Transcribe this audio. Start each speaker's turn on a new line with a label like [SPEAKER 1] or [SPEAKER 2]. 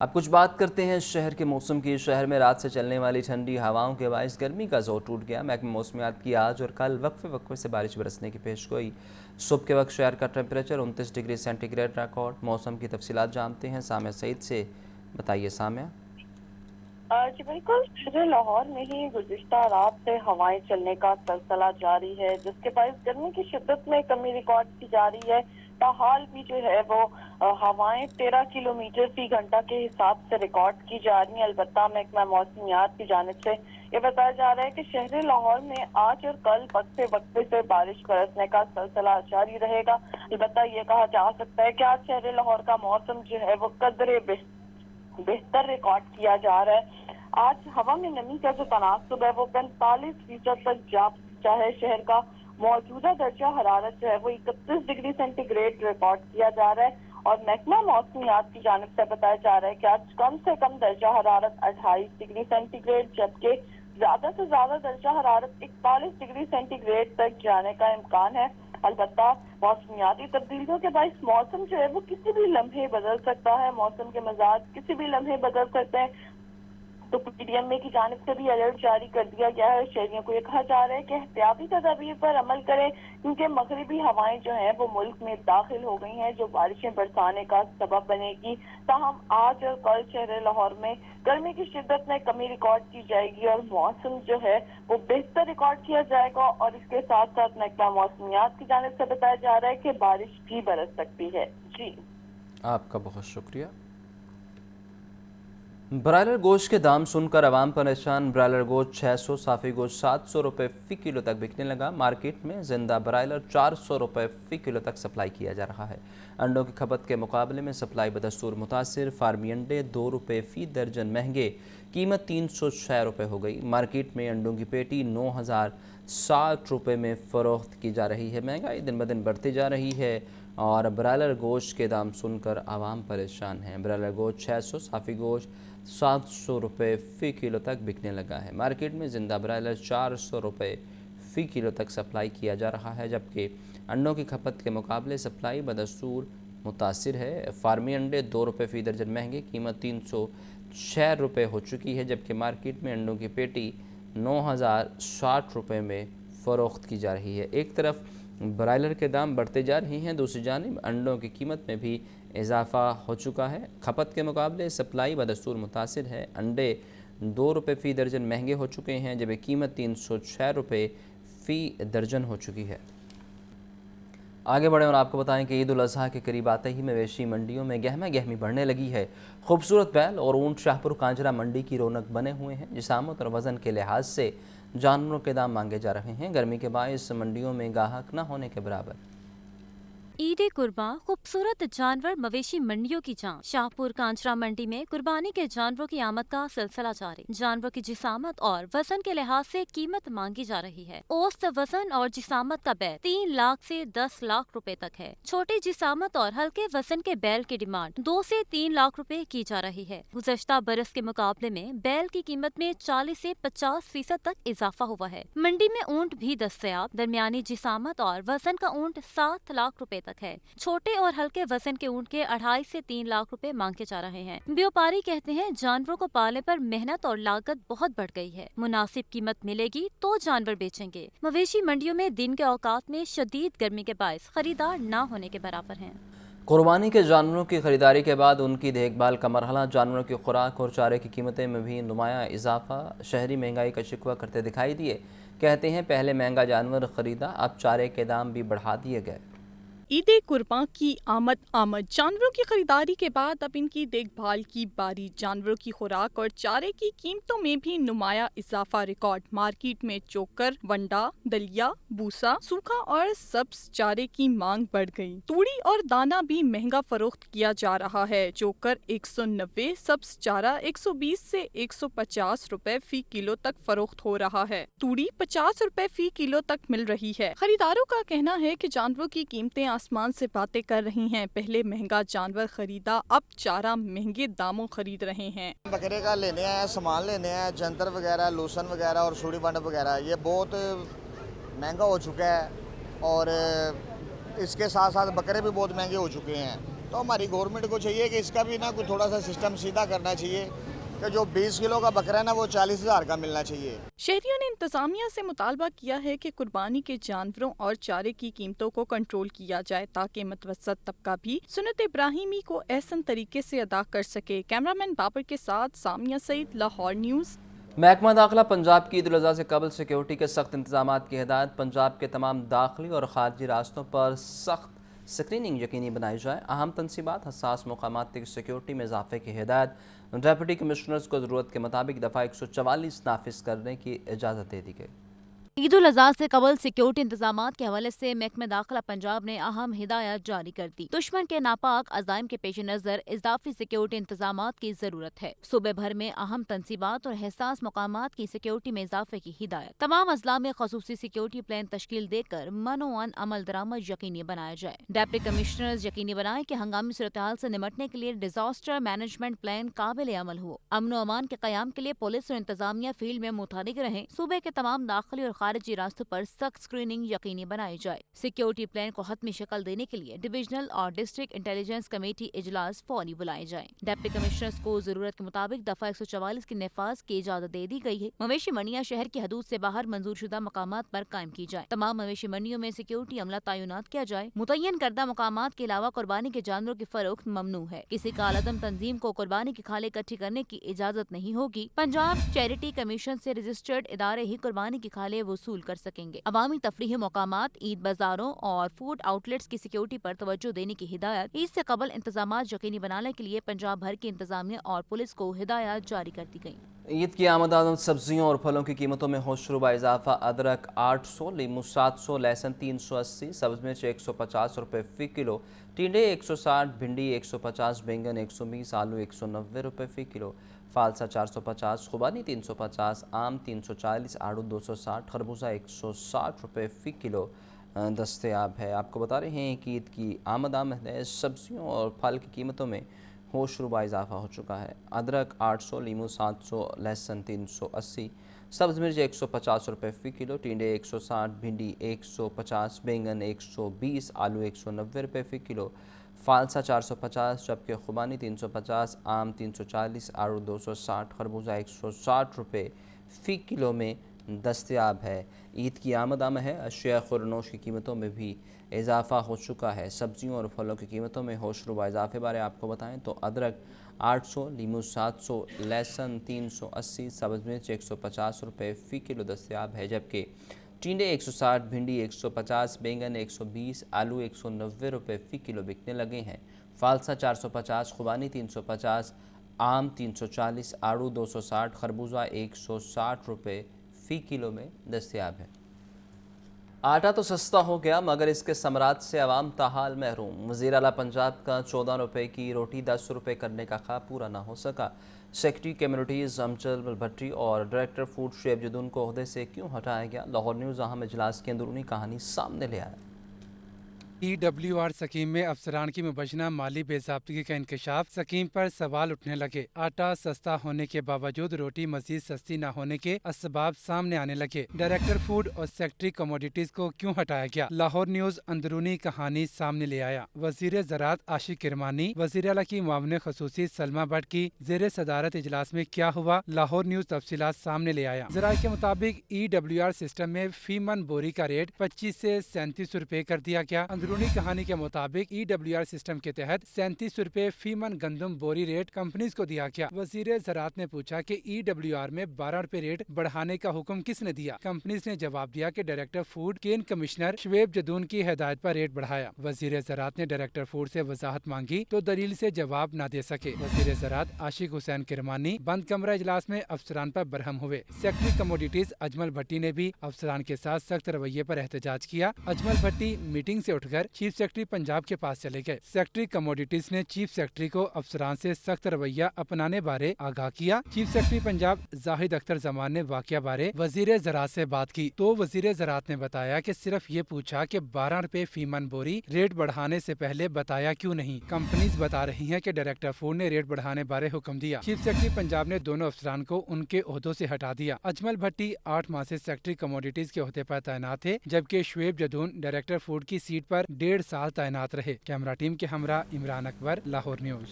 [SPEAKER 1] अब कुछ बात करते ہیں شہر کے موسم کی۔ شہر میں رات سے چلنے والی ٹھنڈی ہواؤں کے باعث گرمی کا زور ٹوٹ گیا۔ محکمہ موسمیات کی آج اور کل وقفے سے بارش برسنے کی پیش گوئی۔ صبح کے وقت شہر کا temperature 29 degree centigrade record. موسم کی تفصیلات جانتے ہیں سامعہ سعید سے۔ بتائیے سامعہ۔
[SPEAKER 2] جی بالکل، شہر لاہور میں ہی گزشتہ رات سے ہوائیں چلنے کا سلسلہ جاری ہے، جس کے باعث گرمی کی شدت میں کمی ریکارڈ کی جا رہی ہے۔ تاحال بھی جو ہے وہ ہوائیں 13 کلومیٹر فی گھنٹہ کے حساب سے ریکارڈ کی جا رہی ہیں۔ البتہ محکمہ موسمیات کی جانب سے یہ بتایا جا رہا ہے کہ شہر لاہور میں آج اور کل وقفے سے بارش برسنے کا سلسلہ جاری رہے گا۔ البتہ یہ کہا جا سکتا ہے کہ آج شہر لاہور کا موسم جو ہے وہ قدرے بہتر ریکارڈ کیا جا رہا ہے۔ آج ہوا میں نمی کا جو تناسب ہے وہ 45% تک جا پہنچا ہے۔ شہر کا موجودہ درجہ حرارت جو ہے وہ 31 ڈگری سینٹی گریڈ ریکارڈ کیا جا رہا ہے، اور محکمہ موسمیات کی جانب سے بتایا جا رہا ہے کہ آج کم سے کم درجہ حرارت 28 ڈگری سینٹی گریڈ جبکہ زیادہ سے زیادہ درجہ حرارت 41 ڈگری سینٹی گریڈ تک جانے کا امکان ہے۔ البتہ موسمیاتی تبدیلیوں کے باعث موسم جو ہے وہ کسی بھی لمحے بدل سکتا ہے، موسم کے مزاج کسی بھی لمحے بدل سکتے ہیں، تو پی ڈی ایم اے کی جانب سے بھی الرٹ جاری کر دیا گیا ہے۔ شہریوں کو یہ کہا جا رہا ہے کہ احتیاطی تدابیر پر عمل کریں، کیونکہ مغربی ہوائیں جو ہیں وہ ملک میں داخل ہو گئی ہیں، جو بارشیں برسانے کا سبب بنے گی۔ تاہم آج اور کل شہر لاہور میں گرمی کی شدت میں کمی ریکارڈ کی جائے گی اور موسم جو ہے وہ بہتر ریکارڈ کیا جائے گا، اور اس کے ساتھ ساتھ محکمہ موسمیات کی جانب سے بتایا جا رہا ہے کہ بارش بھی برس سکتی ہے۔ جی
[SPEAKER 1] آپ کا بہت شکریہ۔ برائلر گوشت کے دام سن کر عوام پریشان۔ برائلر گوشت 600، صافی گوشت 700 روپے فی کلو تک بکنے لگا۔ مارکیٹ میں زندہ برائلر 400 روپے فی کلو تک سپلائی کیا جا رہا ہے۔ انڈوں کی کھپت کے مقابلے میں سپلائی بدستور متاثر۔ فارمی انڈے 2 روپے فی درجن مہنگے، قیمت 306 روپے ہو گئی۔ مارکیٹ میں انڈوں کی پیٹی 9060 روپے میں فروخت کی جا رہی ہے۔ مہنگائی دن بدن بڑھتی جا رہی ہے اور برائلر گوشت کے دام سن کر عوام پریشان ہیں۔ برائلر گوشت 600، صافی گوشت 700 روپے فی کلو تک بکنے لگا ہے۔ مارکیٹ میں زندہ برائلر 400 روپے فی کلو تک سپلائی کیا جا رہا ہے، جبکہ انڈوں کی کھپت کے مقابلے سپلائی بدستور متاثر ہے۔ فارمی انڈے 2 روپے فی درجن مہنگے، قیمت 306 روپے ہو چکی ہے، جبکہ مارکیٹ میں انڈوں کی پیٹی 9060 روپے میں فروخت کی جا رہی ہے۔ ایک طرف برائلر کے دام بڑھتے جا رہے ہیں، دوسری جانب انڈوں کی قیمت میں بھی اضافہ ہو چکا ہے۔ کھپت کے مقابلے سپلائی بدستور متاثر ہے۔ انڈے 2 روپے فی درجن مہنگے ہو چکے ہیں، جبکہ قیمت 306 روپے فی درجن ہو چکی ہے۔ آگے بڑھیں اور آپ کو بتائیں کہ عید الاضحیٰ کے قریب آتے ہی مویشی منڈیوں میں گہما گہمی بڑھنے لگی ہے۔ خوبصورت بیل اور اونٹ شاہپور کانجرا منڈی کی رونق بنے ہوئے ہیں۔ جسامت اور وزن کے لحاظ سے جانوروں کے دام مانگے جا رہے ہیں۔ گرمی کے باعث منڈیوں میں گاہک نہ ہونے کے برابر۔
[SPEAKER 3] عید قرباں خوبصورت جانور مویشی منڈیوں کی جان۔ شاہپور کانچرا منڈی میں قربانی کے جانوروں کی آمد کا سلسلہ جاری۔ جانوروں کی جسامت اور وزن کے لحاظ سے قیمت مانگی جا رہی ہے۔ اوسط وزن اور جسامت کا بیل 3 لاکھ سے 10 لاکھ روپے تک ہے۔ چھوٹی جسامت اور ہلکے وزن کے بیل کی ڈیمانڈ 2 سے 3 لاکھ روپے کی جا رہی ہے۔ گزشتہ برس کے مقابلے میں بیل کی قیمت میں 40 سے 50% تک اضافہ ہوا ہے۔ منڈی میں اونٹ بھی دستیاب۔ درمیانی جسامت اور وزن کا اونٹ 7 لاکھ روپے تک ہے۔ چھوٹے اور ہلکے وزن کے اونٹ کے 2.5 سے 3 لاکھ روپے مانگے جا رہے ہیں۔ بیوپاری کہتے ہیں جانوروں کو پالنے پر محنت اور لاگت بہت بڑھ گئی ہے۔ مناسب قیمت ملے گی تو جانور بیچیں گے۔ مویشی منڈیوں میں دن کے اوقات میں شدید گرمی کے باعث خریدار نہ ہونے کے برابر ہیں۔
[SPEAKER 1] قربانی کے جانوروں کی خریداری کے بعد ان کی دیکھ بھال کا مرحلہ، جانوروں کی خوراک اور چارے کی قیمتیں میں بھی نمایاں اضافہ۔ شہری مہنگائی کا شکوہ کرتے دکھائی دیے، کہتے ہیں پہلے مہنگا جانور خریدا، اب چارے کے دام بھی بڑھا دیے گئے۔
[SPEAKER 4] عید قرباں کی آمد جانوروں کی خریداری کے بعد اب ان کی دیکھ بھال کی باری۔ جانوروں کی خوراک اور چارے کی قیمتوں میں بھی نمایاں اضافہ ریکارڈ۔ مارکیٹ میں چوکر، ونڈا، دلیا، بوسا، سوکھا اور سبز چارے کی مانگ بڑھ گئی۔ توڑی اور دانہ بھی مہنگا فروخت کیا جا رہا ہے۔ چوکر 190، سبز چارہ 120 سے 150 روپے فی کلو تک فروخت ہو رہا ہے۔ توڑی 50 روپے فی کلو تک مل رہی ہے۔ خریداروں کا کہنا ہے کہ جانوروں کی قیمتیں آسمان سے باتیں کر رہی ہیں۔ پہلے مہنگا جانور خریدا، اب چارہ مہنگے داموں خرید رہے ہیں۔
[SPEAKER 5] بکرے کا لینے ہیں، سامان لینے ہیں، جنتر وغیرہ، لوسن وغیرہ اور سوڑی ونڈ وغیرہ، یہ بہت مہنگا ہو چکا ہے، اور اس کے ساتھ ساتھ بکرے بھی بہت مہنگے ہو چکے ہیں۔ तो हमारी गवर्नमेंट को चाहिए कि इसका भी ना कोई थोड़ा सा सिस्टम सीधा करना चाहिए कि जो 20 किलो का बकरा है ना वो 40,000 का मिलना चाहिए।
[SPEAKER 4] शहरियों ने इंतजामिया से मुतालबा किया है कि कुर्बानी के जानवरों और चारे की कीमतों को कंट्रोल किया जाए ताकि मतवसत तबका भी सुन्नत इब्राहिमी को एहसन तरीके से अदा कर सके। कैमरामैन बाबर के साथ सामिया सईद, लाहौर न्यूज़।
[SPEAKER 1] महकमा दाखिला पंजाब की ईद उल अज़हा से कबल सिक्योरिटी के सख्त इंतजामात की हिदायत। पंजाब के तमाम दाखिली और खारजी रास्तों पर सख्त स्क्रीनिंग यकीनी बनाई जाए। अहम तनसीबात, हसास मकामात की सिक्योरिटी में इजाफे की हिदायत। डिप्टी कमिश्नर्स को ज़रूरत के मुताबिक दफ़ा 144 नाफिज करने की इजाज़त दे दी गई।
[SPEAKER 3] ईद उल अज़हा से कबल सिक्योरिटी इंतजामात के हवाले से महकमा दाखिला पंजाब ने अहम हिदायत जारी कर दी। दुश्मन के नापाक अज़ाइम के पेश नज़र इजाफी सिक्योरिटी इंतजामात की जरूरत है। सूबे भर में अहम तनसीबात और हसास मकामात की सिक्योरिटी में इजाफे की हिदायत। तमाम अजला में खसूसी सिक्योरिटी प्लान तश्कील देकर मनोअन अमल दरामद यकीनी बनाया जाए। डिप्टी कमिश्नर्स यकीनी बनाए कि हंगामी सूरत हाल से निमटने के लिए डिजास्टर मैनेजमेंट प्लान काबिल अमल हो। अमन व अमान के कयाम के लिए पुलिस और इंतजामिया फील्ड में मुतहरिक रहें। सूबे के तमाम दाखिली और खारिजी रास्तों पर सख्त स्क्रीनिंग यकीनी बनाई जाए। सिक्योरिटी प्लान को हतमी शक्ल देने के लिए डिविजनल और डिस्ट्रिक्ट इंटेलिजेंस कमेटी इजलास फौरी बुलाए जाए। डिप्टी कमिश्नर्स को जरूरत के मुताबिक दफा 144 की नफाज की इजाजत दे दी गई है। मवेशी मंडियां शहर की हदूद से बाहर मंजूर शुदा मकामात पर कायम की जाए। तमाम मवेशी मंडियों में सिक्योरिटी अमला तैनात किया जाए। मुतय्यन करदा मकामात के अलावा कुर्बानी के जानवरों की फरोख्त ममनू है। किसी कालादम तंजीम को कुर्बानी की खाले इकट्ठी करने की इजाजत नहीं होगी। पंजाब चैरिटी कमीशन से रजिस्टर्ड इदारे ही कुर्बानी की खाले वसूल कर सकेंगे। अवामी तफरीही मकामात, ईद बाजारों और फूड आउटलेट्स की सिक्योरिटी पर तवज्जो देने की हिदायत। ईद से कबल इंतजामात यकीनी बनाने के लिए पंजाब भर की इंतजामिया और पुलिस को हिदायत जारी कर दी गई।
[SPEAKER 1] ईद की आमद सब्जियों और फलों की कीमतों में होशरुबा इजाफा। अदरक 800, लीमू 700, लहसुन 380, सब्ज मिर्च 150 रुपये फ़ी किलो, टिंडे 160, भिंडी 150, बैंगन 120, आलू 190 रुपये फ़ी किलो, फालसा 450, खुबानी 350, आम 340, आड़ू 260, खरबूजा 160 रुपये फ़ी किलो दस्तयाब है। आपको बता रहे हैं कि ईद की आमद है, सब्जियों और फल की कीमतों में होशरुबा इजाफा हो चुका है। अदरक 800, लीमू 700, लहसुन 380, सब्ज मिर्च 150 रुपये फ़ी किलो, टिंडे 160, भिंडी 150, बैंगन 120, आलू 190 रुपये फ़ी किलो, फालसा 450, जबकि खुबानी 350, आम 340, आड़ू 260, खरबूजा 160 रुपये फ़ी किलो में दस्तयाब है। ईद की आमद है, अशिया खुरनोश की कीमतों में भी इजाफ़ा हो चुका है। सब्जियों और फलों की कीमतों में होशरुबा इजाफे बारे आपको बताएं तो अदरक 800, लीमू 700, लहसुन 380, सब्ज़ मिर्च 150 रुपये फ़ी किलो दस्तयाब है, जबकि टिंडे 160, भिंडी 150, बैंगन 120, आलू 190 रुपये फ़ी किलो बिकने लगे हैं। फालसा 450, खुबानी 350, आम 340, आड़ू 260, खरबूजा 160 रुपये फ़ी किलो में दस्तयाब है। आटा तो सस्ता हो गया मगर इसके समरात से अवाम ताहाल महरूम। वज़ीर आला पंजाब का 14 रुपये की रोटी 10 रुपये करने का ख्वाब पूरा ना हो सका। सेक्रेटरी कम्युनिटीज़ अमजद भट्टी और डायरेक्टर फूड शुएब जदून को ओहदे से क्यों हटाया गया? लाहौर न्यूज़ अहम इजलास की अंदरूनी कहानी सामने ले आया।
[SPEAKER 6] EWR स्कीम में अफसरान की मुबैना माली बेज़ाब्तगी का इंकशाफ। स्कीम पर सवाल उठने लगे। आटा सस्ता होने के बावजूद रोटी मजीद सस्ती न होने के असबाब सामने आने लगे। डायरेक्टर फूड और सेक्रेटरी कमोडिटीज को क्यों हटाया गया? लाहौर न्यूज़ अंदरूनी कहानी सामने ले आया। वजीर ज़राअत आशिक किरमानी, वज़ीर आला की मुआविन खसूसी सलमा भट्ट की ज़ेर सदारत इजलास में क्या हुआ? लाहौर न्यूज़ तफसीलात सामने ले आया। ज़राए के मुताबिक EWR सिस्टम में फी मन बोरी का रेट 25 से 37 रुपये कर दिया गया। अंदरूनी कहानी के मुताबिक EWR सिस्टम के तहत 37 रुपये फी मन गंदम बोरी रेट कंपनीज को दिया गया। वजीर ज़राअत ने पूछा कि EWR में 12 रुपये रेट बढ़ाने का हुक्म किसने दिया? कंपनीज ने जवाब दिया कि डायरेक्टर फूड केन कमिश्नर शुएब जदून की हिदायत पर रेट बढ़ाया। वजीर ज़राअत ने डायरेक्टर फूड से वजाहत मांगी तो दलील से जवाब न दे सके। वजीर ज़राअत आशिक हुसैन किरमानी बंद कमरा इजलास में अफसरान पर बरहम हुए। सेक्रेटरी कमोडिटीज अजमल भट्टी ने भी अफसरान के साथ सख्त रवैये पर एहतजाज किया। अजमल भट्टी मीटिंग से उठकर चीफ सेक्रेटरी पंजाब के पास चले गए। सेक्रेटरी कमोडिटीज ने चीफ सेक्रेटरी को अफसरान से सख्त रवैया अपनाने बारे आगाह किया। चीफ सेक्रेटरी पंजाब जाहिद अख्तर जमान ने वाकया बारे वजीर ज़राअत से बात की तो वजीर ज़राअत ने बताया कि सिर्फ ये पूछा कि 12 रुपए फी मन बोरी रेट बढ़ाने से पहले बताया क्यों नहीं। कंपनीज बता रही हैं कि डायरेक्टर फूड ने रेट बढ़ाने बारे हुक्म दिया। चीफ सेक्रेटरी पंजाब ने दोनों अफसरान को उनके ओहदों से हटा दिया। अजमल भट्टी 8 माह से सेक्रेटरी कमोडिटीज के ओहदे पर तैनात थे, जबकि शुएब जदून डायरेक्टर फूड की सीट पर 1.5 साल तैनात रहे। कैमरा टीम के हमरा इमरान अकबर, लाहौर न्यूज।